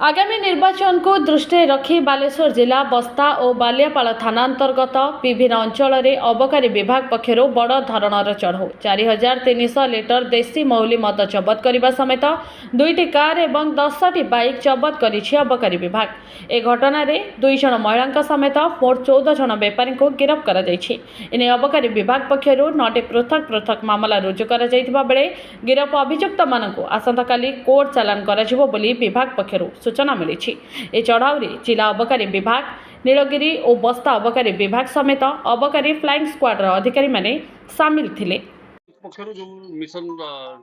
आगामी निर्वाचन को दृष्टि रखी बालेश्वर जिला बस्ता और बालियापाल थाना अंतर्गत विभिन्न अंचल अबकारी विभाग पक्षर बड़ धरणर चढ़ऊ 4300 लिटर देशी मौली मद जबत करने समेत 2टी कार और 10टी बाइक जबत करिछि अबकारी विभाग। ए घटना दुई जन महिला समेत मोट 14 जन बेपारी को गिरफ्त कर इने अबकारी विभाग पक्षर 9टी पृथक पृथक मामला रुजु कर गिरफ अभियुक्त मानक आसंता काली कोर्ट चालान करा बोली विभाग पक्षर सूचना मिली। ए चढ़ाऊ जिला अबकारी विभाग नीलगिरी और बस्ता अबकारी विभाग समेत अबकारी फ्लाइंग स्क्वाड अधिकारी माने सामिल थिले। पक्षर जो मिशन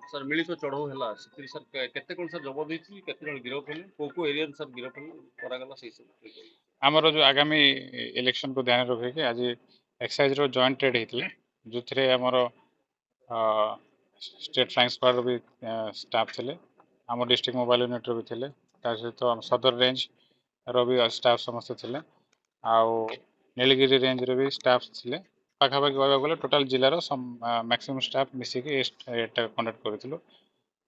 सर मिलित चढ़ऊ है सर केते कोन सर जबत होइछि केते जन गिरफ हेले को एरिया सर गिरफ करा गला सही सब हमरो जो आगामी इलेक्शन को ध्यान रखे कि आज एक्साइज रो जॉइंट ट्रेड हेतिले जोथरे हमरो स्टेट फ्लाइंग स्क्वाड भी स्टाफ थिले हम डिस्ट्रिक्ट मोबाइल यूनिट रो भी थिले सहित सदर रेंज रि स्टाफ समस्त थे आउ नीलगिरी रेंज भी स्टाफ थे पाखापाखि कह गले टोटाल जिलार मैक्सिमम स्टाफ मिसिकी कंडक्ट करूँ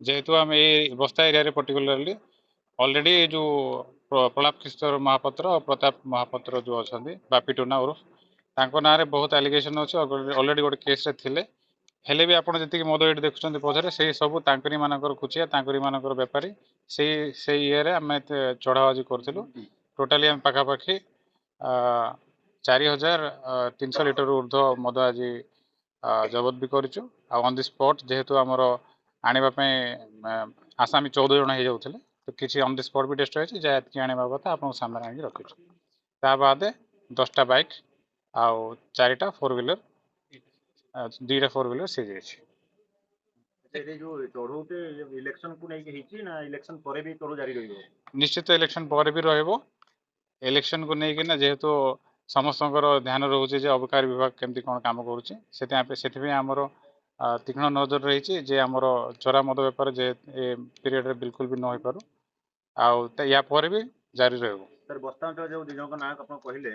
जेहेतु आम ये बस्ता एरिया पर्टिकुलरली ऑलरेडी जो प्रलाप किशोर महापात्र और प्रताप महापात्र जो अच्छा बापी टोना उर्फ तांको ना बहुत एलिगेशन अच्छे ऑलरेडी गोटे केस थे हेले भी आपड़ जी मद ये देखुं पछरे से सब तांकरी मानकर खुचिया तांकरी मानकर बेपारी से ये आम चढ़ाबाजी करूँ टोटाली आम पाखापाखि 4300 लिटर ऊर्ध्व मद आज जबत भी करूँ ऑन दि स्पॉट जेहेतु आमर आने आसामी 14 जन हो जाते तो किसी ऑन दि स्पॉट भी टेस्ट होती जहाँ आने कथा आप सामने आगे रखीचु ता बाद 10टा बाइक आउ 4टा 4 व्हीलर 2टा 4 व्हीलर सीज इलेक्शन को नहीं ना इलेक्शन पर भी चढ़ऊ जारी रही निश्चित इलेक्शन पर भी रहिबो इलेक्शन को लेकिन जेहेतु समस्त ध्यान रोचे अबकारी विभाग केमती कौन काम करुँचे आमर तीक्ष्ण नजर रही जे आमर चोरा मद बेपार जे पीरियड बिल्कुल भी न हो पारू या पर भी जारी रहिबो। सर बस्ता अंचल जो दिजन ना आप कहले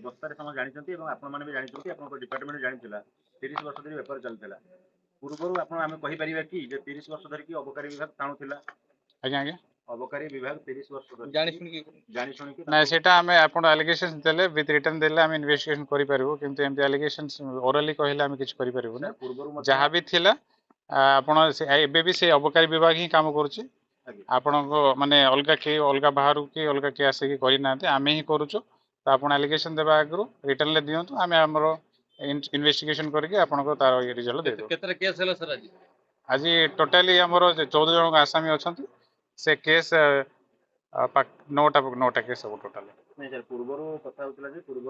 बस्तार समस्त जानते आपण भी जानते डिपार्टमेंट जानी 30 वर्ष धरी बेपार चलता पूर्व आम कहीपर कि 30 वर्ष धरिकी अबकारी विभाग टाणुला आज्ञा आज्ञा अबकारी विभाग 30 वर्ष जानी शुणी ना सेटा आमे आपण एलिगेशन देले विथ रिटर्न देले आमे इन्वेस्टिगेशन करि परिबो किंतु एमती एलिगेशन ओरली कहले आमे किछ करि परिबो ना पूर्व जहाँ भी थिला आपण एबे भी से अबकारी विभाग ही काम करूची आपण माने अलगा बाहर की अलगा के आसे करि नाते आमे ही करूचो तो आपण एलिगेशन देबा आगु रिटर्न ले दियंतु आमे हमरो इन्वेस्टिगेशन करके आपण को तार रिजल्ट दे दो केतरा केस हला सर आज टोटाली हमरो 14 जन आसामी अछंती से केस 9टा केस सब टोटाल नहीं सर पूर्व कथा होता है पूर्व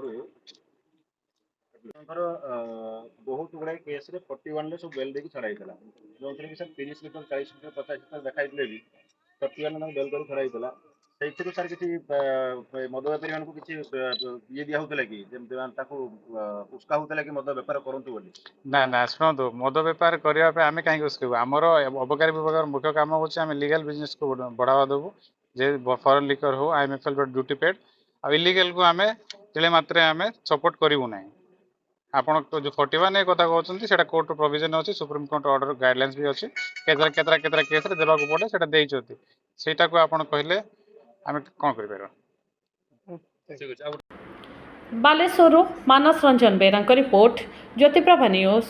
बहुत गुड़ाई केस 41 सब बेल देखिए छड़ाई जो कि सर 30 लिटर 40 लिटर 50 लिटर देखा भी 41 बेल कर छड़ाई से सर किसी मद बेपारी मान किसी ये दिया होता कि उस्का होता कि मद बेपार करूँ ना ना शुणु मद बेपार करने आम कहीं उस्कबू आमर अबकारी विभाग मुख्य काम होची लीगल बिजनेस को बढ़ावा देवु जे फॉरेन लिकर हो IMFL ड्यूटी पेड आ इलीगल को आम तिले मात्रे आम सपोर्ट करूँ ना आपण जो 41 कथा कहते हैं कोर्ट प्रोविजन अच्छी सुप्रीम कोर्ट ऑर्डर गाइडलाइंस भी अच्छी केतरा केस देवाक पड़े से देते ସେଇଟା को आपण कहले आम कौन कर बालेश्वर मानस रंजन बेरा रिपोर्ट ज्योतिप्रभा न्यूज।